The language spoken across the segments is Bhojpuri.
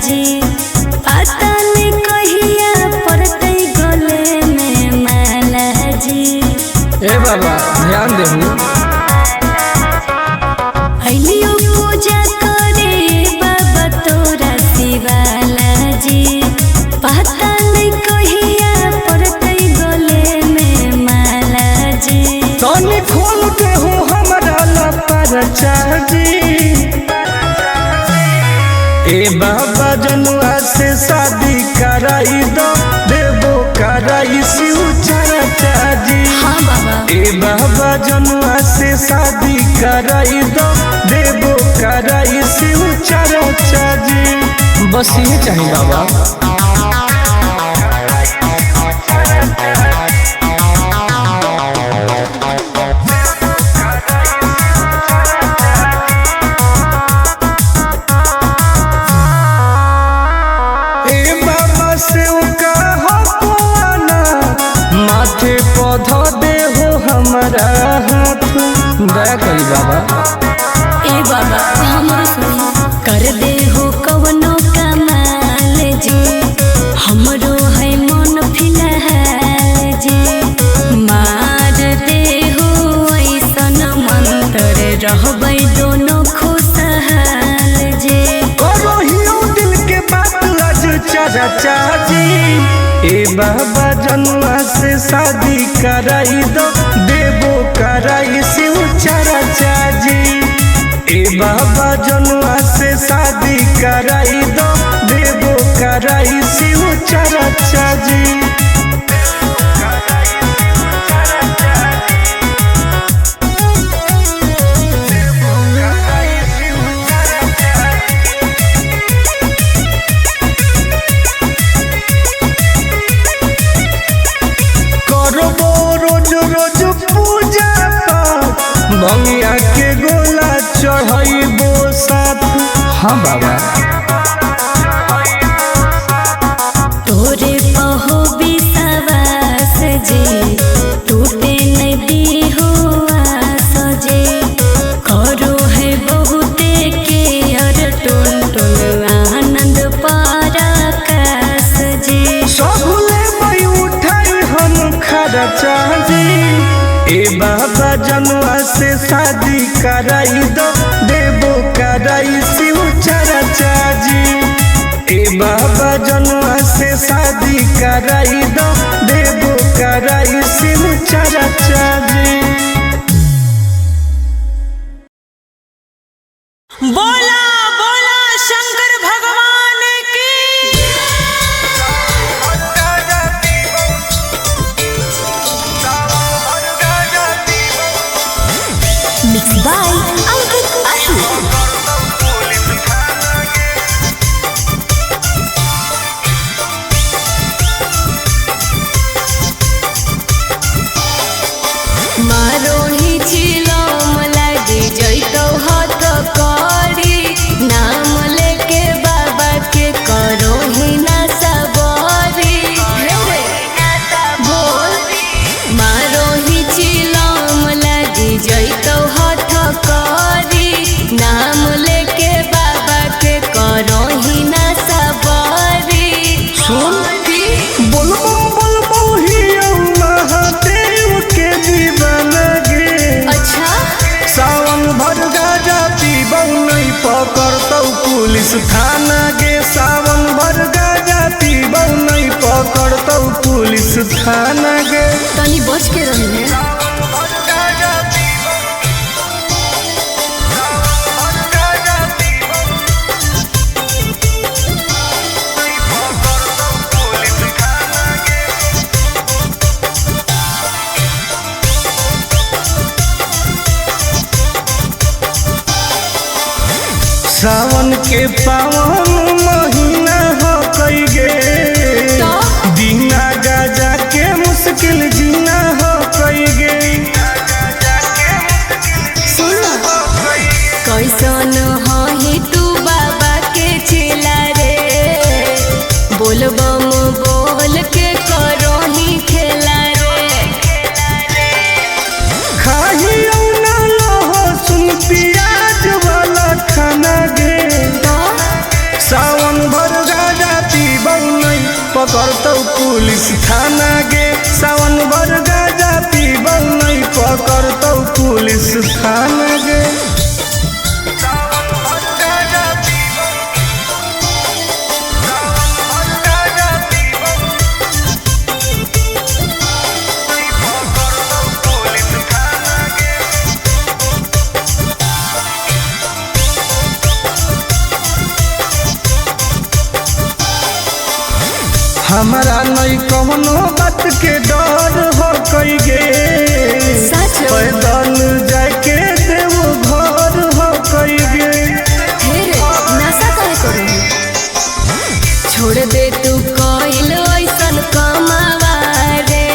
जी पता नहीं कहिया पड़ते गले में माला जी। ए बाबा ध्यान देहु अलियो पूजा करे बाबा तोरा शिवाला जी पता नहीं कहिया पड़ते गले में माला जी। तनी खोल के हो हमरा लपर चाजी। ए बाबा जनुआ से शादी कराई दो देवो कराई शिव चर्चा जी। हाँ बाबा ए बाबा जनुआ से शादी कराई दो देवो कराई शिव चर्चा जी। बस ये चाहिए बाबा। माथे पौधा दे हो हमारा हाथ दया करी बाबा। ए बाबा हमरो सुनी कर दे हो कवनो कमाल जी हमरो है मन फिलहाल जी। मार दे हो ऐसन मंत्र रहबै दोनों खुशहाल जी। करो हियो दिल के बात आज चर्चा जी। ए बाबा जनुआ से शादी कराई दो देवो कराई शिव चर्चा जी। ए बाबा जनुआ से शादी कराई दो देवो कराई शिव चर्चा जी। भंगिया के गोला चढ़ाइबो साथ। हाँ बाबा तोरे पहो विश्वास जी टूटे नदी हो आस जी। करो है बहुते के अर टुन टुन आनंद पराकाश जी। सबले मई उठाई हम खर्चा जी। ए बाबा जनुआ से शादी कराई दो देवो कराई शिव चर्चा जी। ए बाबा जनुआ से शादी कराई दो देवो कराई शिव चर्चा जी। बोला बोला शंकर भगवान की। Mix by Ankit Ashu. मारो ही चिलम लागे जैतो हाथ करी नाम लेके बाबा के करो ही ना सबरी। बोल मारो ही चिलम लागे जैतो हाथ करी नाम लेके बाबा के करो ही ना सबरी। सुन बोलबो बोलबो हियो महादेव के दीवाना गे। अच्छा सावन भर गाजा पीबौ नहीं पकड़तौ पुलिस थाना गे। सावन भर गाजा पीबौ नहीं पकड़तौ पुलिस थाना गे। तनी बच के रही है। सावन के पावन महीना हो कई गे बिना गाजा के मुश्किल जीना हो कई गे। कैसन ही तू बाबा के चेला रे बोलबम बोल के करो ही खेला रे। खाही ना लो सुन पियाज वाला खाना गे। सावन भर पुलिस थाना गे। हमारा नहीं कौनो बात के डर हो कई गे, पैदल जाके देव घर हो कई गे। नशा करे करू छोड़ दे तू कोइल ऐसन कमावा रे,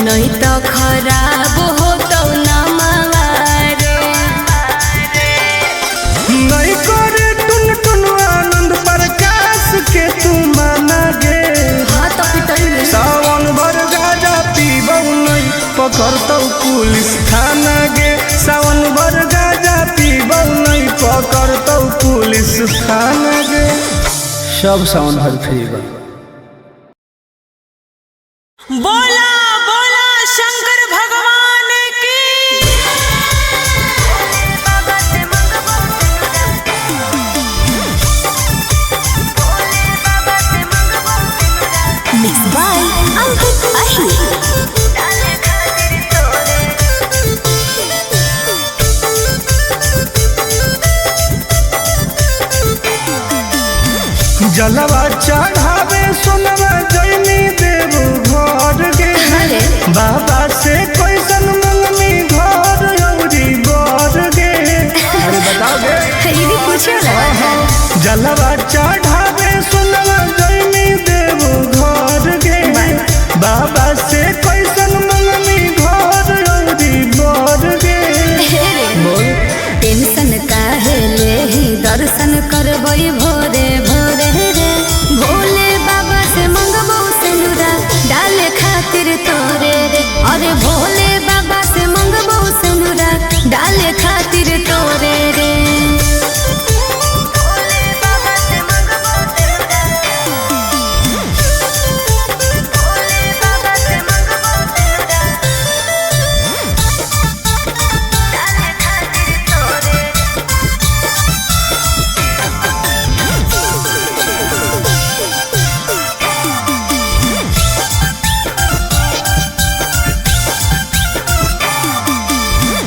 नहीं तो खराब हो तो नमावा रे। नहीं करे टुन टुन आनंद प्रकाश के तू माना गे। सावन भर गाजा पीबौ नहीं पकड़तौ पुलिस थाना गे। सावन भर गाजा पीबौ नहीं पकड़तौ पुलिस थाना गे। सब सावन भर फ्री बा। बोला बोला शंकर भगवान की। Mixed by Ankit Ahir. जलवा चढ़ावे सुनवा जैनी देव घर गे। बाबा से कैसन मंगनी घर औरी बर गे। अरे बताओ गे। जलवा चढ़ावे सुनवा जैनी देव घर गे। बाबा से कैसन मंगनी घर औरी बर गे। टेंशन काहे लेही दर्शन करबै भोरे भोरे रे। भोले बाबा से मंगबो सिंदूरा डाले खातिर तोरे रे। अरे भोले बाबा से मंगबो सिंदूरा डाले खातिर तोरे रे।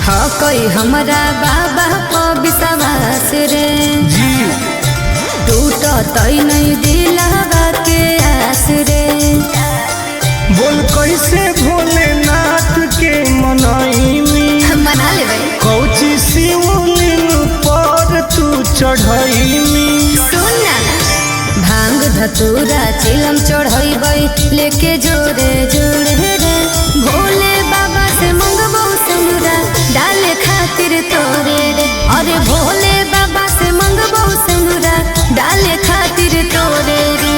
हाँ कोई हमारा बाबा को विश्वास रे जी टूट तई नहीं दिलावा के आस रे। बोल कैसे भोलेनाथ के मनाई में मना ले भाई कौची शिवलिंग पर तू चढ़ाई में। सुन ना भांग धतूरा चिलम चढ़ाई लेके जोरे जोड़े रे। भोले बाबा से मंगबो सिंदूरा डाले खातिर तोरे रे। अरे भोले बाबा से मंगबो सिंदूरा डाले खातिर तोरे रे।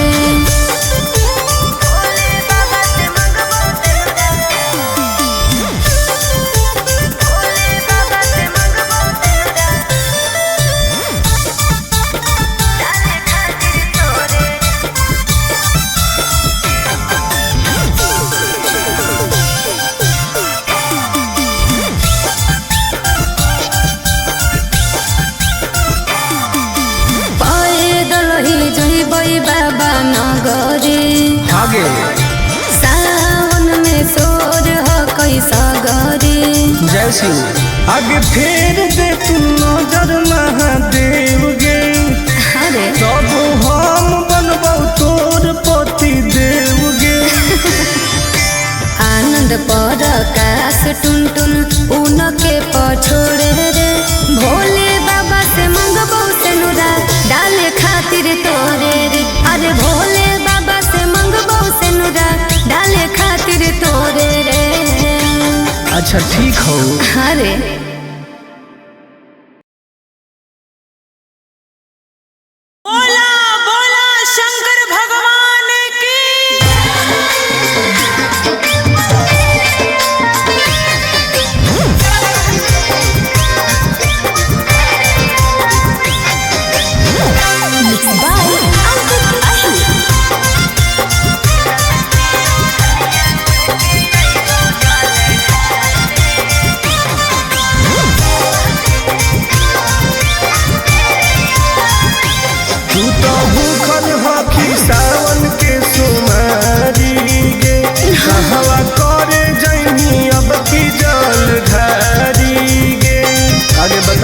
बाबा नगरे आगे सावन में सोर हो कोई सागरे। जय सिंह आगे फेर दे तू नजर महादेव गे। अरे तब हम बनबौ तोर पति देव गे। आनंद पर आकाश टुन टुन उनके पछोड़े रे। भोले बाबा से मंगबो सिंदूरा डाले खातिर तोरे रे। अरे भोले बाबा से मंगबो सिंदूरा डाले खातिर तोरे रे। अच्छा ठीक हो। अरे बोला बोला शंकर भगवान की। Mixed by Ankit Ahir.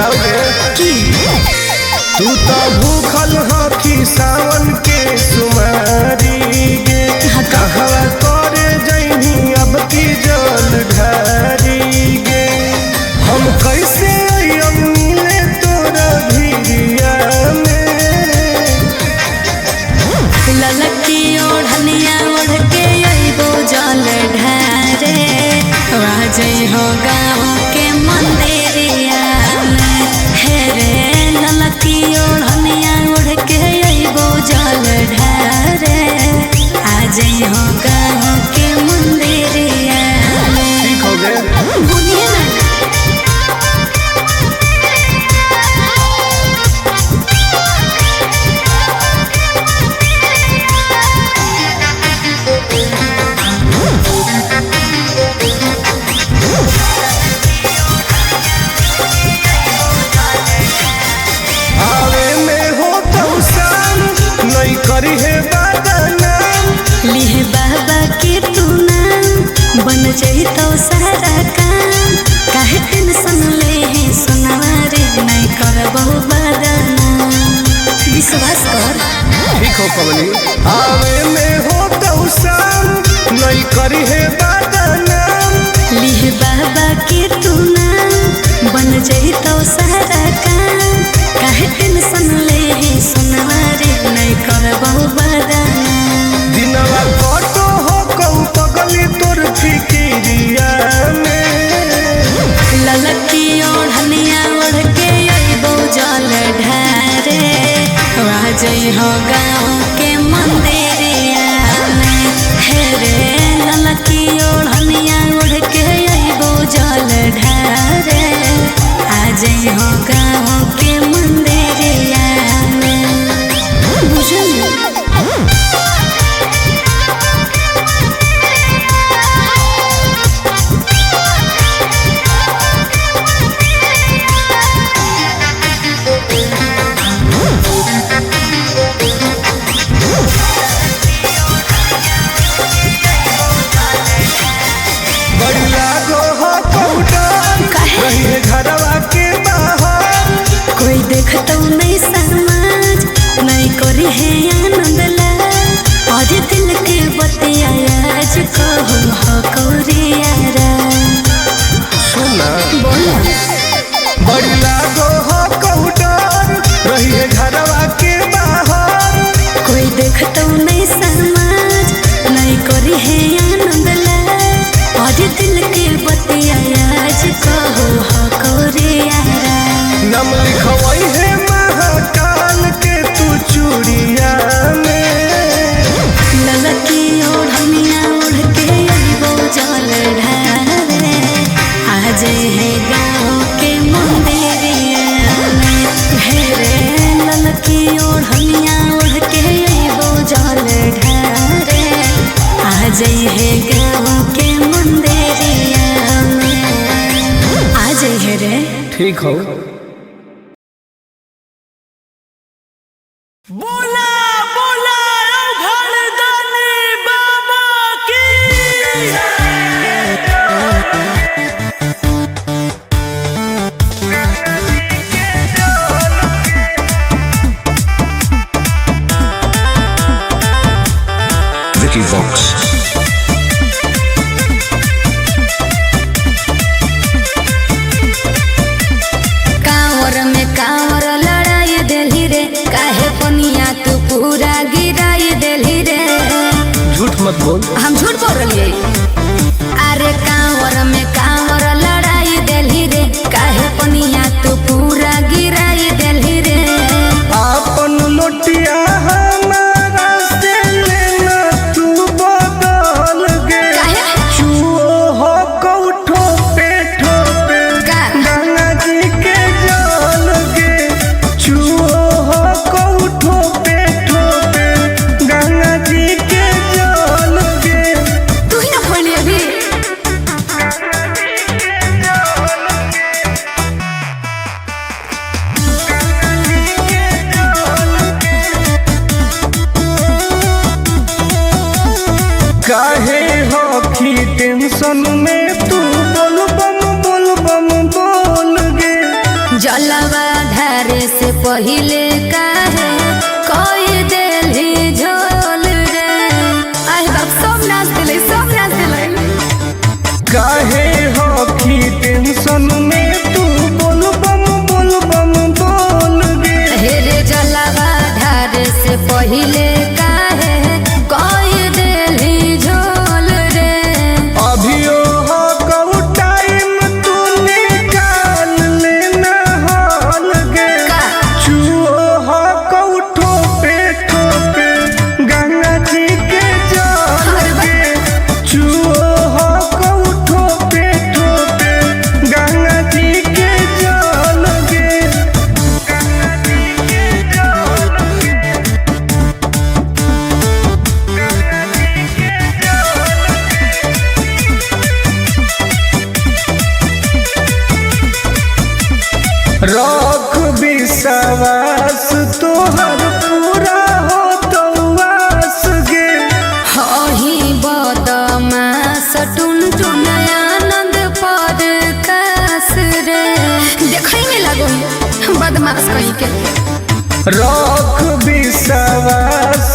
बताओगे की तू तो भूखल हकी सावन के सुमारी गे कहवा करे जइनी अब की जल ढारी गे हम कैसे अइयम मिले तोरा भिरिया में ललकी ओढ़निया ओढ़ के अइबो जल ढारे राजई हो गाँव के मंदिरिया में हे रे ललकी ओढ़निया ओढ़ के अइबो जल ढारे आजई हो गाँव के मंदिरिया में। ठीक हो गए बोलिए ना आवे में हो तो शाम नहीं करी है बदनाम लिहे बाबा के तू नाम बन जाई तो सारा काम काहे टेंशन ले है सुनवा रे नहीं करबो बदनाम विश्वास कर ठीक हो कमली आवे में हो तो शाम नहीं करी है बदनाम लिहे बाबा के तू नाम बन जाई तो सारा काम काहे टेंशन ले है सुनवा रे नहीं करबो बदनाम दिनवा कटो हो कहू पगली तोर फिकिरिया में ललकी ओढ़निया ओढ़ के अइबो जल ढारे राजई हो गाँव के मंदिरिया में हे रे ललकी ओढ़निया ओढ़ के अइबो जल ढारे आजई हो गाँव के मंदिरिया में बुझल बड़ी लागो हो कौटन काहे? रही है घरवा के बाहर कोई देखतो नहीं समाज नहीं करी है आनंद लाल और दिल के बतिया आज कहू हो कौरियारा सुना बोला बड़ी लागो हो कौटन रही है घरवा के बाहर कोई देखतो नहीं समाज नहीं करी है आनंद लाल और दिल के बतिया आज कहू हो कौरियारा नम लिखवाई है महाकाल के तू चूड़िया में ललकी ओढ़निया ओढ़ के अइबो जल ढारे आज है गाँव के मंदिरिया में हे रे ललकी ओढ़निया ओढ़ के अइबो जल ढारे आज है गाँव के मंदिरिया में आज है रे ठीक हो बोला बोला घरदानी बाबा की Vicky Vox. कांवर में कांवर लड़ाई देली रे काहे पनिया तू पूरा गिराई देली रे झूठ मत बोल हम झूठ बोल रही अरे कांवर में कांवर लड़ाई देली रे काहे पनिया तू पूरा गिराई देली रे आपन लोटिया हमारा से लेना तू बदल गे काहे? चुओ हो कौठो पे ठोपे का? गंगा जी के जल गे चुओ हो कौठो पे ठोपे गंगा जी के जल गे तू ही ना जलवा ढारे से पहिले काहे कोई देली झोल रे। आए बाप सब नाच दिले, सब नाच दिले। काहे हो की टेंशन में तू बोल बम बोल गे। हे रे जलवा ढारे से पहिले काहे कोई देली झोल रे। अभियो हो कऊ टाइम तू निकाल लेना हाल गे। चुओ हो कऊ ठोपे ठोपे गंगा जी के जल गे। चुओ हो कऊ ठोपे ठोपे गंगा जी के जल गे। गंगा जी के जल गे। गंगा जी के रख विश्वास तोहर पूरा हो तो वास गे। हही बदमाश टुनटुन आनंद पर कास रे। देखै में लगो बदमाश कहीं के। रख विश्वास